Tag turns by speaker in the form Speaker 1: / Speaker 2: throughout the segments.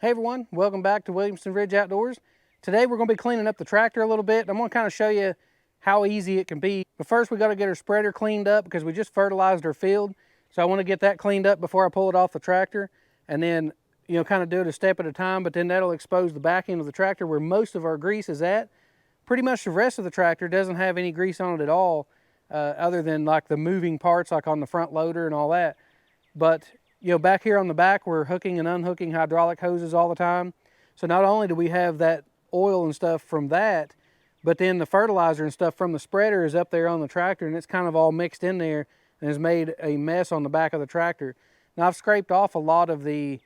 Speaker 1: Hey everyone, welcome back to Williamson Ridge Outdoors. Today we're going to be cleaning up the tractor a little bit. I'm going to kind of show you how easy it can be. But first we got to get our spreader cleaned up because we just fertilized our field. So I want to get that cleaned up before I pull it off the tractor. And then, kind of do it a step at a time, but then that'll expose the back end of the tractor where most of our grease is at. Pretty much the rest of the tractor doesn't have any grease on it at all, other than like the moving parts like on the front loader and all that. But back here on the back, we're hooking and unhooking hydraulic hoses all the time. So not only do we have that oil and stuff from that, but then the fertilizer and stuff from the spreader is up there on the tractor, and it's kind of all mixed in there and has made a mess on the back of the tractor. Now I've scraped off a lot of the,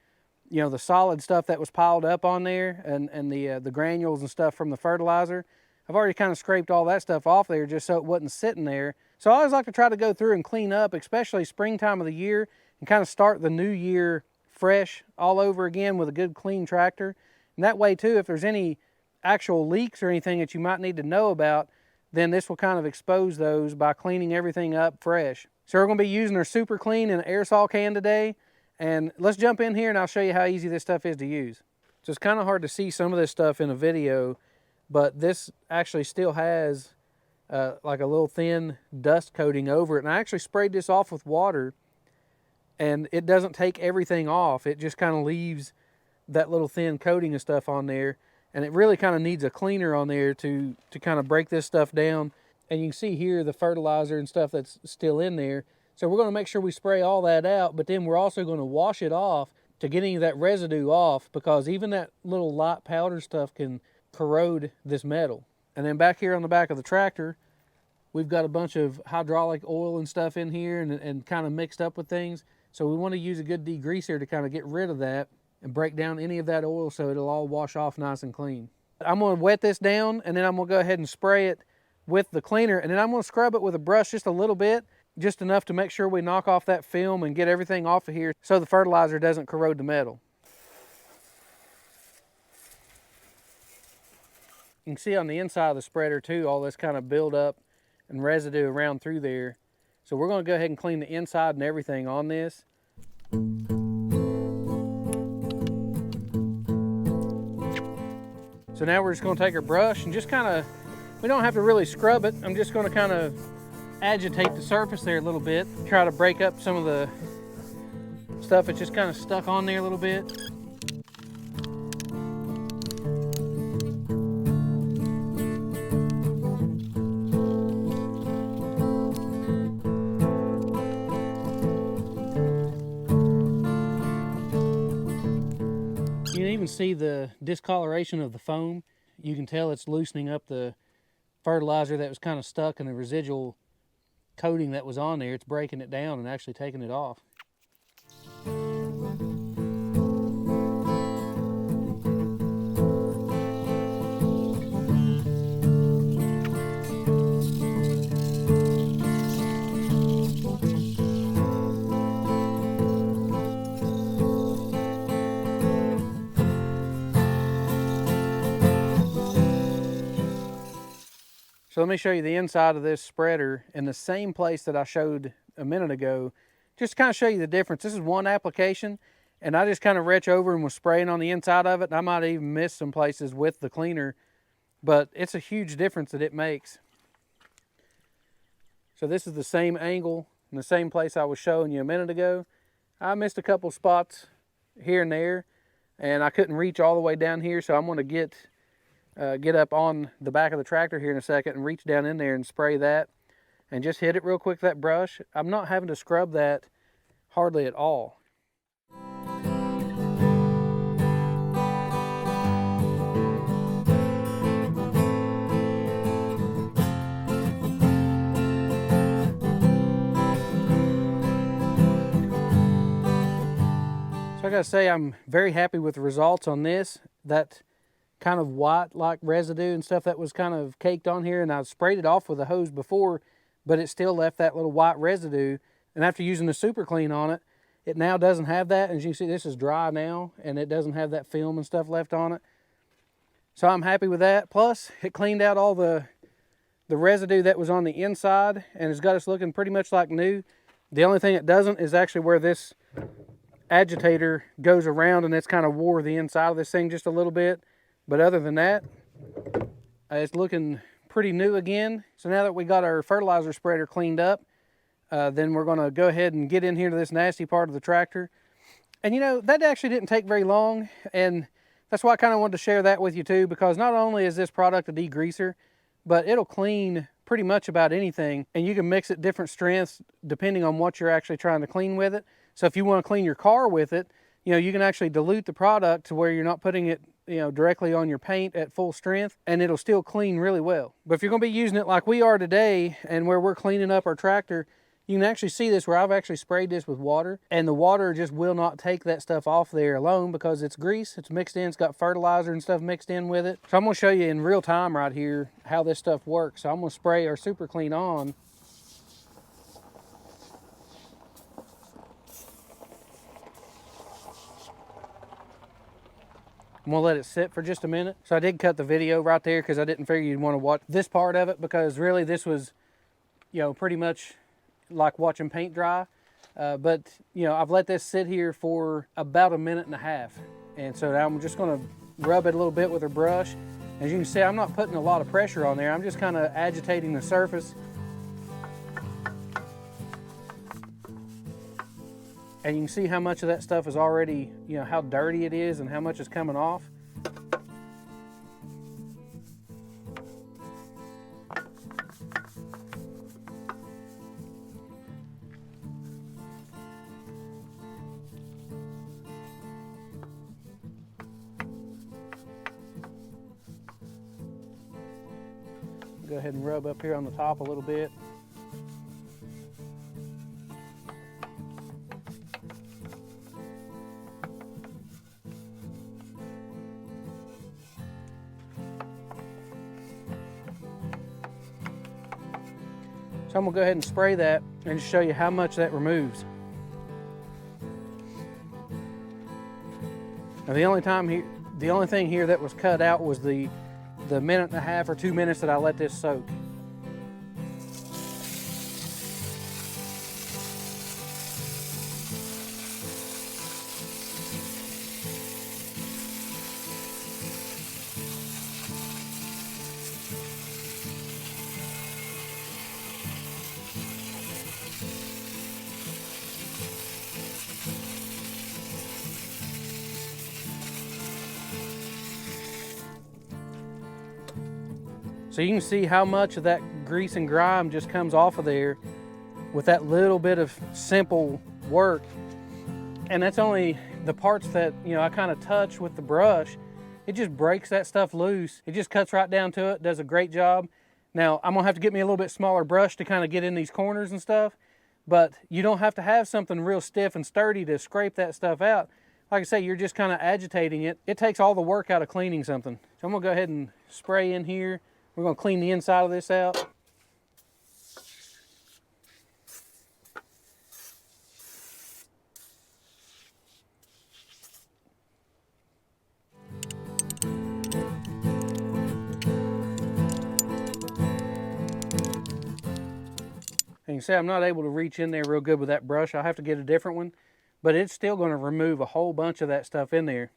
Speaker 1: the solid stuff that was piled up on there and the granules and stuff from the fertilizer. I've already kind of scraped all that stuff off there just so it wasn't sitting there. So I always like to try to go through and clean up, especially springtime of the year, and kind of start the new year fresh all over again with a good clean tractor. And that way too, if there's any actual leaks or anything that you might need to know about, then this will kind of expose those by cleaning everything up fresh. So we're going to be using our super clean and aerosol can today. And let's jump in here and I'll show you how easy this stuff is to use. So it's kind of hard to see some of this stuff in a video, but this actually still has like a little thin dust coating over it. And I actually sprayed this off with water, and it doesn't take everything off. It just kind of leaves that little thin coating of stuff on there. And it really kind of needs a cleaner on there to kind of break this stuff down. And you can see here the fertilizer and stuff that's still in there. So we're going to make sure we spray all that out, but then we're also going to wash it off to get any of that residue off, because even that little light powder stuff can corrode this metal. And then back here on the back of the tractor, we've got a bunch of hydraulic oil and stuff in here and kind of mixed up with things. So we want to use a good degreaser to kind of get rid of that and break down any of that oil so it'll all wash off nice and clean. I'm going to wet this down, and then I'm going to go ahead and spray it with the cleaner, and then I'm going to scrub it with a brush just a little bit, just enough to make sure we knock off that film and get everything off of here so the fertilizer doesn't corrode the metal. You can see on the inside of the spreader too, all this kind of build-up and residue around through there. So we're going to go ahead and clean the inside and everything on this. So now we're just going to take our brush and just kind of, we don't have to really scrub it. I'm just going to kind of agitate the surface there a little bit. Try to break up some of the stuff that's just kind of stuck on there a little bit. You can even see the discoloration of the foam. You can tell it's loosening up the fertilizer that was kind of stuck, and the residual coating that was on there, it's breaking it down and actually taking it off. So let me show you the inside of this spreader in the same place that I showed a minute ago, just to kind of show you the difference. This is one application, and I just kind of reach over and was spraying on the inside of it, and I might even miss some places with the cleaner, but it's a huge difference that it makes. So this is the same angle in the same place I was showing you a minute ago. I missed a couple spots here and there, and I couldn't reach all the way down here, so I'm going to get up on the back of the tractor here in a second and reach down in there and spray that and just hit it real quick with that brush. I'm not having to scrub that hardly at all. So I gotta say, I'm very happy with the results on this. That kind of white like residue and stuff that was kind of caked on here, and I sprayed it off with a hose before, but it still left that little white residue. And after using the super clean on it, it now doesn't have that. As you can see, this is dry now, and it doesn't have that film and stuff left on it. So I'm happy with that. Plus, it cleaned out all the residue that was on the inside, and it's got us looking pretty much like new. The only thing it doesn't is actually where this agitator goes around and it's kind of wore the inside of this thing just a little bit. But other than that, it's looking pretty new again. So now that we got our fertilizer spreader cleaned up, then we're going to go ahead and get in here to this nasty part of the tractor. And you know, that actually didn't take very long, and that's why I kind of wanted to share that with you too, because not only is this product a degreaser, but it'll clean pretty much about anything, and you can mix it different strengths depending on what you're actually trying to clean with it. So if you want to clean your car with it, you know, you can actually dilute the product to where you're not putting it, you know, directly on your paint at full strength, and it'll still clean really well. But if you're going to be using it like we are today, and where we're cleaning up our tractor, you can actually see this where I've actually sprayed this with water, and the water just will not take that stuff off there alone because it's grease, it's mixed in, it's got fertilizer and stuff mixed in with it. So I'm going to show you in real time right here how this stuff works. So I'm going to spray our Super Clean on. I'm going to let it sit for just a minute. So I did cut the video right there because I didn't figure you'd want to watch this part of it, because really this was, you know, pretty much like watching paint dry. But you know, I've let this sit here for about 1.5 minutes, and so now I'm just going to rub it a little bit with a brush. As you can see, I'm not putting a lot of pressure on there. I'm just kind of agitating the surface, and you can see how much of that stuff is already, you know, how dirty it is and how much is coming off. Go ahead and rub up here on the top a little bit. So I'm gonna go ahead and spray that and just show you how much that removes. Now the only thing here that was cut out was the 1.5 minutes or 2 minutes that I let this soak. So you can see how much of that grease and grime just comes off of there with that little bit of simple work. And that's only the parts that, you know, I kind of touch with the brush. It just breaks that stuff loose. It just cuts right down to it, does a great job. Now, I'm gonna have to get me a little bit smaller brush to kind of get in these corners and stuff, but you don't have to have something real stiff and sturdy to scrape that stuff out. Like I say, you're just kind of agitating it. It takes all the work out of cleaning something. So I'm gonna go ahead and spray in here. We're going to clean the inside of this out. And you can see I'm not able to reach in there real good with that brush. I'll have to get a different one, but it's still going to remove a whole bunch of that stuff in there.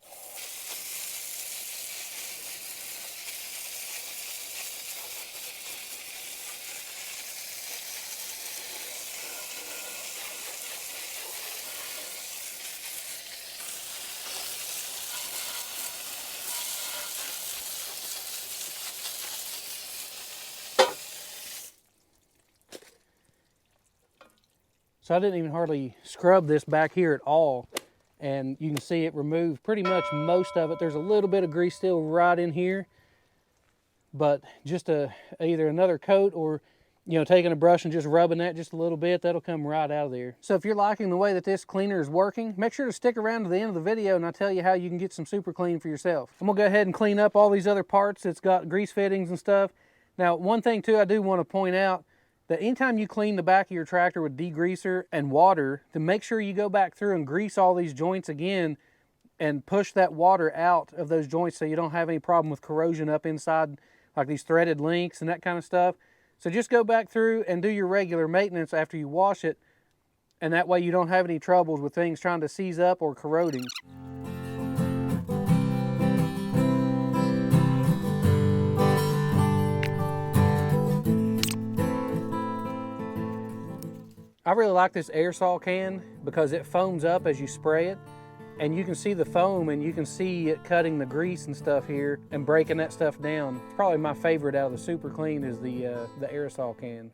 Speaker 1: So I didn't even hardly scrub this back here at all. And you can see it removed pretty much most of it. There's a little bit of grease still right in here, but just either another coat or, you know, taking a brush and just rubbing that just a little bit, that'll come right out of there. So if you're liking the way that this cleaner is working, make sure to stick around to the end of the video and I'll tell you how you can get some Super Clean for yourself. I'm gonna go ahead and clean up all these other parts that's got grease fittings and stuff. Now, one thing too I do want to point out, that anytime you clean the back of your tractor with degreaser and water, to make sure you go back through and grease all these joints again and push that water out of those joints so you don't have any problem with corrosion up inside, like these threaded links and that kind of stuff. So just go back through and do your regular maintenance after you wash it, and that way you don't have any troubles with things trying to seize up or corroding. I really like this aerosol can because it foams up as you spray it, and you can see the foam and you can see it cutting the grease and stuff here and breaking that stuff down. Probably my favorite out of the Super Clean is the aerosol can.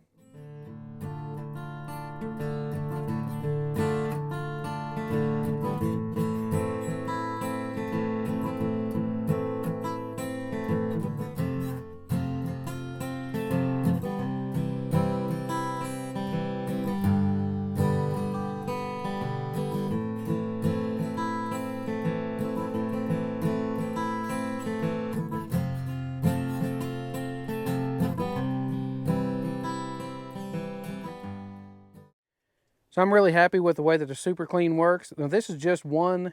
Speaker 1: So I'm really happy with the way that the Super Clean works. Now this is just one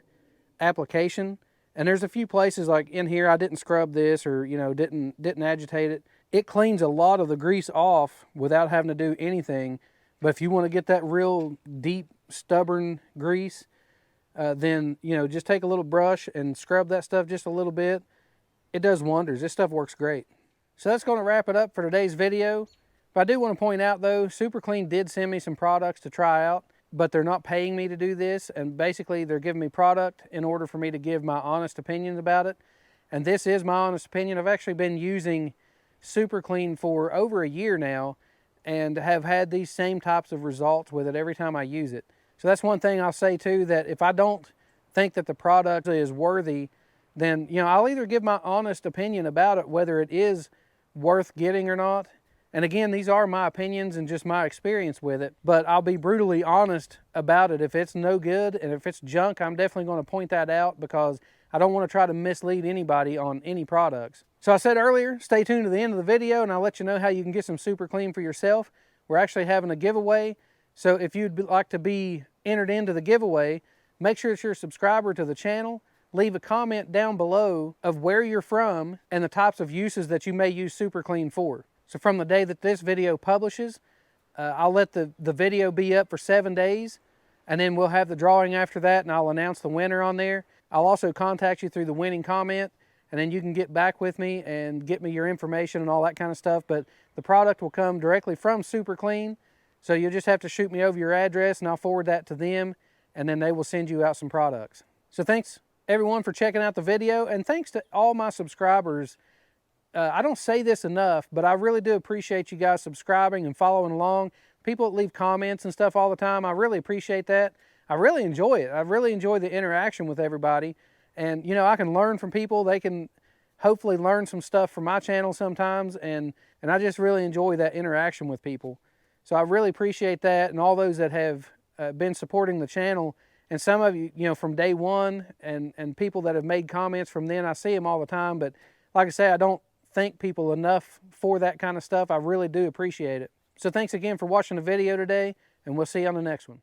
Speaker 1: application, and there's a few places like in here I didn't scrub this or didn't agitate it. It cleans a lot of the grease off without having to do anything. But if you want to get that real deep, stubborn grease, then just take a little brush and scrub that stuff just a little bit. It does wonders. This stuff works great. So that's going to wrap it up for today's video. But I do want to point out though, Super Clean did send me some products to try out, but they're not paying me to do this, and basically they're giving me product in order for me to give my honest opinions about it. And this is my honest opinion. I've actually been using Super Clean for over a year now and have had these same types of results with it every time I use it. So that's one thing I'll say too, that if I don't think that the product is worthy, then I'll either give my honest opinion about it, whether it is worth getting or not. And again, these are my opinions and just my experience with it, but I'll be brutally honest about it. If it's no good and if it's junk, I'm definitely going to point that out because I don't want to try to mislead anybody on any products. So I said earlier, stay tuned to the end of the video and I'll let you know how you can get some Super Clean for yourself. We're actually having a giveaway. So if you'd like to be entered into the giveaway, make sure that you're a subscriber to the channel. Leave a comment down below of where you're from and the types of uses that you may use Super Clean for. So from the day that this video publishes, I'll let the video be up for 7 days, and then we'll have the drawing after that, and I'll announce the winner on there. I'll also contact you through the winning comment, and then you can get back with me and get me your information and all that kind of stuff. But the product will come directly from Super Clean, so you'll just have to shoot me over your address, and I'll forward that to them, and then they will send you out some products. So thanks, everyone, for checking out the video, and thanks to all my subscribers. I don't say this enough, but I really do appreciate you guys subscribing and following along. People that leave comments and stuff all the time, I really appreciate that. I really enjoy it. I really enjoy the interaction with everybody. And, I can learn from people. They can hopefully learn some stuff from my channel sometimes. And I just really enjoy that interaction with people. So I really appreciate that, and all those that have been supporting the channel. And some of you, from day one, and people that have made comments from then, I see them all the time. But like I say, I don't thank people enough for that kind of stuff. I really do appreciate it. So thanks again for watching the video today, and we'll see you on the next one.